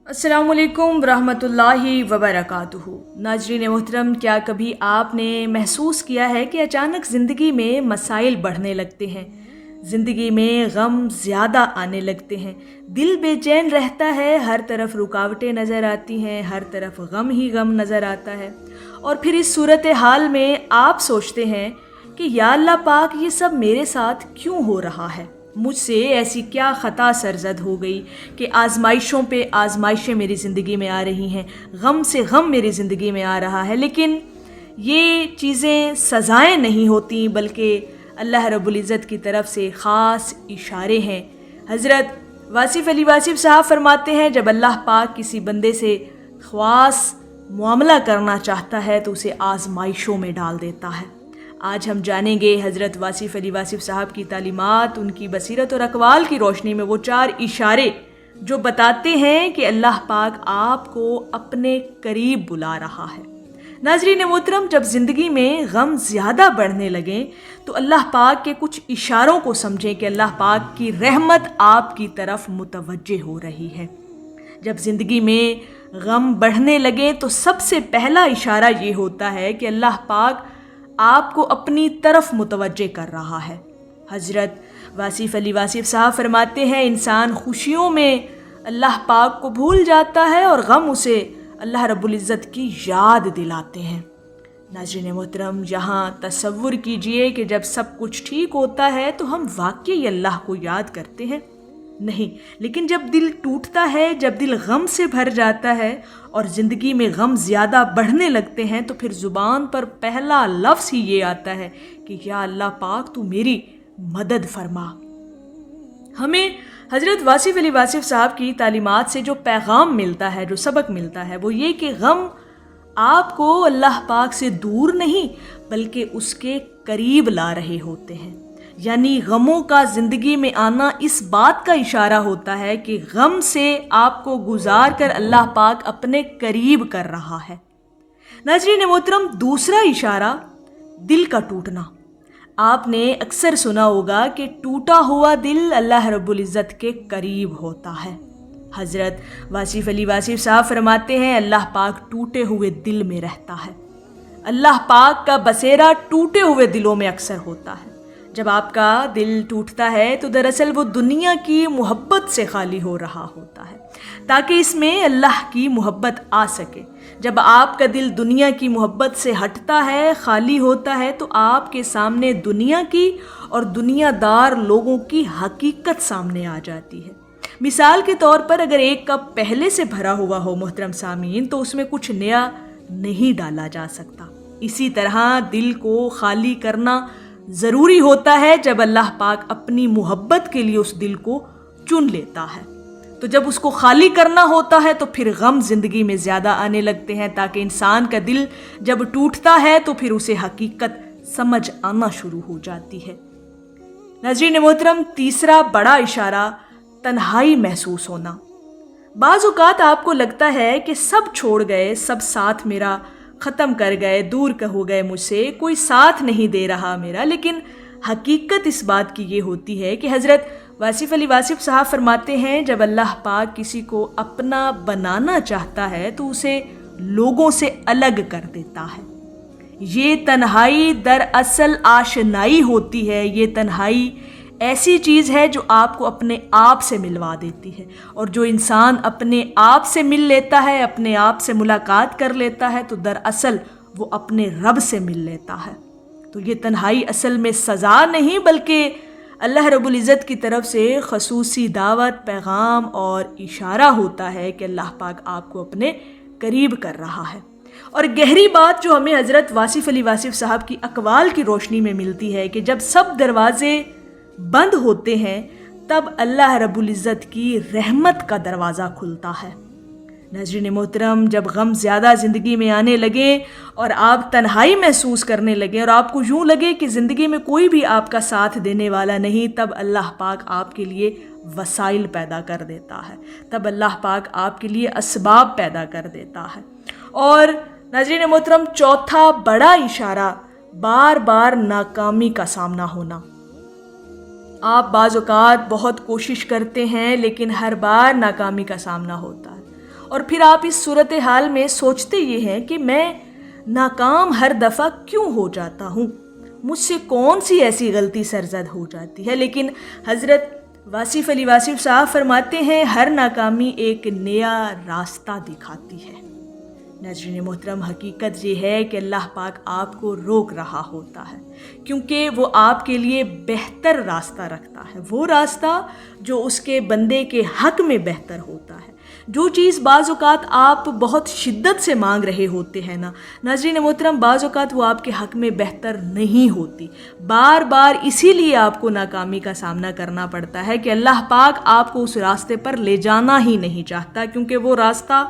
अस्सलाम वालेकुम रहमतुल्लाहि वबरकातुहू। नाज़रीन मोहतरम, क्या कभी आपने महसूस किया है कि अचानक ज़िंदगी में मसाइल बढ़ने लगते हैं, ज़िंदगी में गम ज़्यादा आने लगते हैं, दिल बेचैन रहता है, हर तरफ रुकावटें नज़र आती हैं, हर तरफ गम ही गम नज़र आता है। और फिर इस सूरत हाल में आप सोचते हैं कि या अल्लाह पाक, ये सब मेरे साथ क्यों हो रहा है? मुझसे ऐसी क्या ख़ता सरजद हो गई कि आज़माइशों पे आज़माइशें मेरी ज़िंदगी में आ रही हैं, गम से गम मेरी ज़िंदगी में आ रहा है। लेकिन ये चीज़ें सज़ाएं नहीं होती, बल्कि अल्लाह रब्बुल इज़्ज़त की तरफ से ख़ास इशारे हैं। हज़रत वासिफ़ अली वासिफ़ साहब फरमाते हैं, जब अल्लाह पाक किसी बंदे से ख़ास मुआमला करना चाहता है तो उसे आज़माइशों में डाल देता है। आज हम जानेंगे हज़रत वासिफ़ अली वासिफ़ साहब की तालीमात, उनकी बसीरत और अक़वाल की रोशनी में वो 4 इशारे जो बताते हैं कि अल्लाह पाक आपको अपने करीब बुला रहा है। नाज़रीन मोहतरम, जब ज़िंदगी में गम ज़्यादा बढ़ने लगें तो अल्लाह पाक के कुछ इशारों को समझें कि अल्लाह पाक की रहमत आपकी तरफ मुतवज्जे हो रही है। जब ज़िंदगी में गम बढ़ने लगे तो सबसे पहला इशारा ये होता है कि अल्लाह पाक आपको अपनी तरफ मुतवज्जे कर रहा है। हज़रत वासिफ़ अली वासिफ़ साहब फरमाते हैं, इंसान खुशियों में अल्लाह पाक को भूल जाता है और गम उसे अल्लाह रब्बुल इज़्ज़त की याद दिलाते हैं। नाज़रीन मोहतरम, यहाँ तसव्वुर कीजिए कि जब सब कुछ ठीक होता है तो हम वाकई अल्लाह को याद करते हैं? नहीं, लेकिन जब दिल टूटता है, जब दिल गम से भर जाता है और ज़िंदगी में गम ज़्यादा बढ़ने लगते हैं तो फिर ज़ुबान पर पहला लफ्ज़ ही ये आता है कि या अल्लाह पाक, तू मेरी मदद फरमा। हमें हज़रत वासिफ़ अली वासिफ़ साहब की तालीमात से जो पैगाम मिलता है, जो सबक मिलता है, वो ये कि गम आपको अल्लाह पाक से दूर नहीं बल्कि उसके करीब ला रहे होते हैं। यानी गमों का ज़िंदगी में आना इस बात का इशारा होता है कि गम से आपको गुजार कर अल्लाह पाक अपने करीब कर रहा है। नाज़रीन मोहतरम, दूसरा इशारा दिल का टूटना। आपने अक्सर सुना होगा कि टूटा हुआ दिल अल्लाह रब्बुल इज़्ज़त के करीब होता है। हज़रत वासिफ़ अली वासिफ़ साहब फरमाते हैं, अल्लाह पाक टूटे हुए दिल में रहता है। अल्लाह पाक का बसेरा टूटे हुए दिलों में अक्सर होता है। जब आपका दिल टूटता है तो दरअसल वो दुनिया की मोहब्बत से खाली हो रहा होता है ताकि इसमें अल्लाह की मोहब्बत आ सके। जब आपका दिल दुनिया की मोहब्बत से हटता है, खाली होता है, तो आपके सामने दुनिया की और दुनियादार लोगों की हकीकत सामने आ जाती है। मिसाल के तौर पर अगर एक कप पहले से भरा हुआ हो मोहतरम सामीन, तो उसमें कुछ नया नहीं डाला जा सकता। इसी तरह दिल को खाली करना ज़रूरी होता है जब अल्लाह पाक अपनी मोहब्बत के लिए उस दिल को चुन लेता है। तो जब उसको खाली करना होता है तो फिर गम ज़िंदगी में ज़्यादा आने लगते हैं, ताकि इंसान का दिल जब टूटता है तो फिर उसे हकीकत समझ आना शुरू हो जाती है। नाज़रीन मोहतरम, तीसरा बड़ा इशारा तन्हाई महसूस होना। बाज़ औक़ात आपको लगता है कि सब छोड़ गए, सब साथ मेरा ख़त्म कर गए, दूर हो गए मुझसे, कोई साथ नहीं दे रहा मेरा। लेकिन हकीकत इस बात की ये होती है कि हज़रत वासिफ़ अली वासिफ़ साहब फरमाते हैं, जब अल्लाह पाक किसी को अपना बनाना चाहता है तो उसे लोगों से अलग कर देता है। ये तन्हाई दरअसल आशनाई होती है। ये तन्हाई ऐसी चीज़ है जो आपको अपने आप से मिलवा देती है, और जो इंसान अपने आप से मिल लेता है, अपने आप से मुलाकात कर लेता है, तो दरअसल वो अपने रब से मिल लेता है। तो ये तन्हाई असल में सज़ा नहीं बल्कि अल्लाह रब्बुल इज़्ज़त की तरफ से ख़ुसूसी दावत, पैगाम और इशारा होता है कि अल्लाह पाक आपको अपने करीब कर रहा है। और गहरी बात जो हमें हज़रत वासिफ़ अली वासिफ़ साहब की अक़वाल की रोशनी में मिलती है कि जब सब दरवाज़े बंद होते हैं तब अल्लाह रब्बुल इज़्ज़त की रहमत का दरवाज़ा खुलता है। नाज़रीन मोहतरम, जब गम ज़्यादा ज़िंदगी में आने लगे और आप तन्हाई महसूस करने लगे और आपको यूँ लगे कि ज़िंदगी में कोई भी आपका साथ देने वाला नहीं, तब अल्लाह पाक आपके लिए वसाइल पैदा कर देता है, तब अल्लाह पाक आपके लिए असबाब पैदा कर देता है। और नाज़रीन मोहतरम, चौथा बड़ा इशारा बार बार नाकामी का सामना होना। आप बाज़ औक़ात बहुत कोशिश करते हैं लेकिन हर बार नाकामी का सामना होता है, اور پھر آپ اس صورتحال میں سوچتے یہ ہیں کہ میں ناکام ہر دفعہ کیوں ہو جاتا ہوں، مجھ سے کون سی ایسی غلطی سرزد ہو جاتی ہے۔ لیکن حضرت واصف علی واصف صاحب فرماتے ہیں ہر ناکامی ایک نیا راستہ دکھاتی ہے۔ ناظرین محترم، حقیقت یہ ہے کہ اللہ پاک آپ کو روک رہا ہوتا ہے کیونکہ وہ آپ کے لیے بہتر راستہ رکھتا ہے، وہ راستہ جو اس کے بندے کے حق میں بہتر ہوتا ہے۔ جو چیز بعض اوقات آپ بہت شدت سے مانگ رہے ہوتے ہیں نا ناظرین محترم، بعض اوقات وہ آپ کے حق میں بہتر نہیں ہوتی، بار بار اسی لیے آپ کو ناکامی کا سامنا کرنا پڑتا ہے کہ اللہ پاک آپ کو اس راستے پر لے جانا ہی نہیں چاہتا، کیونکہ وہ راستہ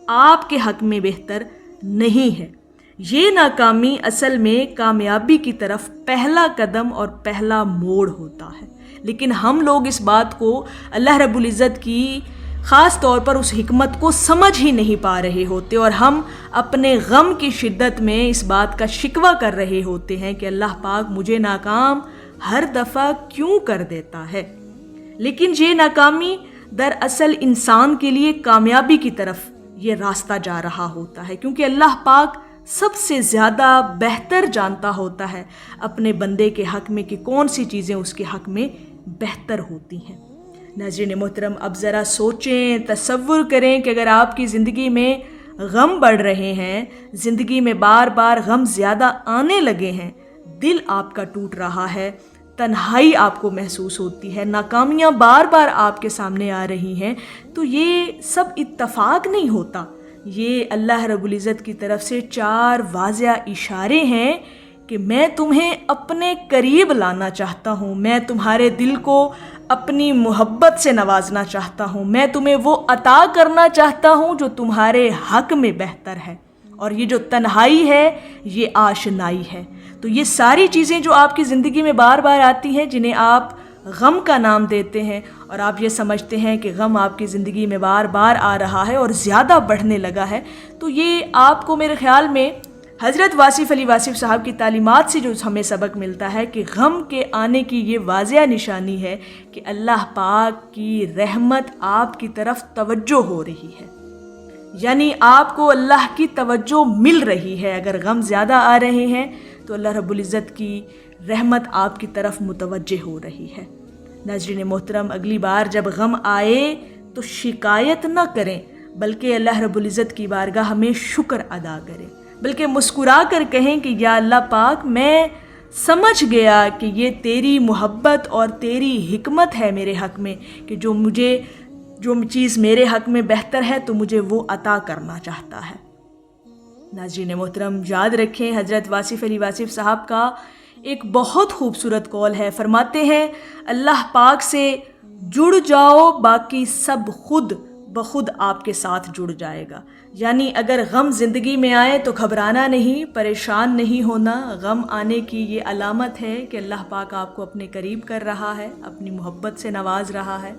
آپ کے حق میں بہتر نہیں ہے۔ یہ ناکامی اصل میں کامیابی کی طرف پہلا قدم اور پہلا موڑ ہوتا ہے، لیکن ہم لوگ اس بات کو اللہ رب العزت کی خاص طور پر اس حکمت کو سمجھ ہی نہیں پا رہے ہوتے، اور ہم اپنے غم کی شدت میں اس بات کا شکوہ کر رہے ہوتے ہیں کہ اللہ پاک مجھے ناکام ہر دفعہ کیوں کر دیتا ہے۔ لیکن یہ ناکامی دراصل انسان کے لیے کامیابی کی طرف یہ راستہ جا رہا ہوتا ہے، کیونکہ اللہ پاک سب سے زیادہ بہتر جانتا ہوتا ہے اپنے بندے کے حق میں کہ کون سی چیزیں اس کے حق میں بہتر ہوتی ہیں۔ ناظرین محترم، اب ذرا سوچیں، تصور کریں کہ اگر آپ کی زندگی میں غم بڑھ رہے ہیں، زندگی میں بار بار غم زیادہ آنے لگے ہیں، دل آپ کا ٹوٹ رہا ہے، تنہائی آپ کو محسوس ہوتی ہے، ناکامیاں بار بار آپ کے سامنے آ رہی ہیں، تو یہ سب اتفاق نہیں ہوتا، یہ اللہ رب العزت کی طرف سے 4 واضح اشارے ہیں کہ میں تمہیں اپنے قریب لانا چاہتا ہوں، میں تمہارے دل کو اپنی محبت سے نوازنا چاہتا ہوں، میں تمہیں وہ عطا کرنا چاہتا ہوں جو تمہارے حق میں بہتر ہے، اور یہ جو تنہائی ہے یہ آشنائی ہے۔ تو یہ ساری چیزیں جو آپ کی زندگی میں بار بار آتی ہیں، جنہیں آپ غم کا نام دیتے ہیں اور آپ یہ سمجھتے ہیں کہ غم آپ کی زندگی میں بار بار آ رہا ہے اور زیادہ بڑھنے لگا ہے، تو یہ آپ کو میرے خیال میں حضرت واصف علی واصف صاحب کی تعلیمات سے جو ہمیں سبق ملتا ہے کہ غم کے آنے کی یہ واضح نشانی ہے کہ اللہ پاک کی رحمت آپ کی طرف توجہ ہو رہی ہے، یعنی آپ کو اللہ کی توجہ مل رہی ہے۔ اگر غم زیادہ آ رہے ہیں تو اللہ رب العزت کی رحمت آپ کی طرف متوجہ ہو رہی ہے۔ ناظرین محترم، اگلی بار جب غم آئے تو شکایت نہ کریں، بلکہ اللہ رب العزت کی بارگاہ میں شکر ادا کریں، بلکہ مسکرا کر کہیں کہ یا اللہ پاک، میں سمجھ گیا کہ یہ تیری محبت اور تیری حکمت ہے میرے حق میں کہ جو چیز میرے حق میں بہتر ہے تو مجھے وہ عطا کرنا چاہتا ہے۔ ناظرین محترم، یاد رکھیں حضرت واصف علی واصف صاحب کا ایک بہت خوبصورت قول ہے، فرماتے ہیں اللہ پاک سے جڑ جاؤ، باقی سب خود بخود آپ کے ساتھ جڑ جائے گا۔ یعنی اگر غم زندگی میں آئے تو گھبرانا نہیں، پریشان نہیں ہونا۔ غم آنے کی یہ علامت ہے کہ اللہ پاک آپ کو اپنے قریب کر رہا ہے، اپنی محبت سے نواز رہا ہے،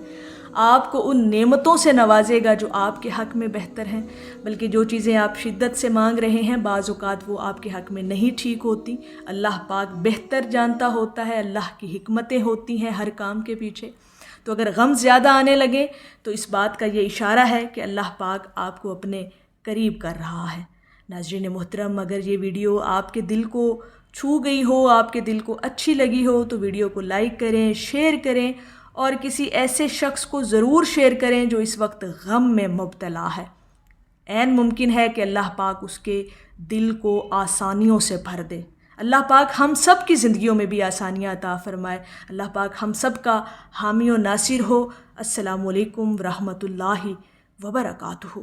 آپ کو ان نعمتوں سے نوازے گا جو آپ کے حق میں بہتر ہیں، بلکہ جو چیزیں آپ شدت سے مانگ رہے ہیں بعض اوقات وہ آپ کے حق میں نہیں ٹھیک ہوتی۔ اللہ پاک بہتر جانتا ہوتا ہے، اللہ کی حکمتیں ہوتی ہیں ہر کام کے پیچھے۔ تو اگر غم زیادہ آنے لگے تو اس بات کا یہ اشارہ ہے کہ اللہ پاک آپ کو اپنے قریب کر رہا ہے۔ ناظرین محترم، اگر یہ ویڈیو آپ کے دل کو چھو گئی ہو، آپ کے دل کو اچھی لگی ہو تو ویڈیو کو لائک کریں، شیئر کریں، اور کسی ایسے شخص کو ضرور شیئر کریں جو اس وقت غم میں مبتلا ہے۔ عین ممکن ہے کہ اللہ پاک اس کے دل کو آسانیوں سے بھر دے۔ اللہ پاک ہم سب کی زندگیوں میں بھی آسانیاں عطا فرمائے۔ اللہ پاک ہم سب کا حامی و ناصر ہو۔ السلام علیکم ورحمۃ اللہ وبرکاتہ۔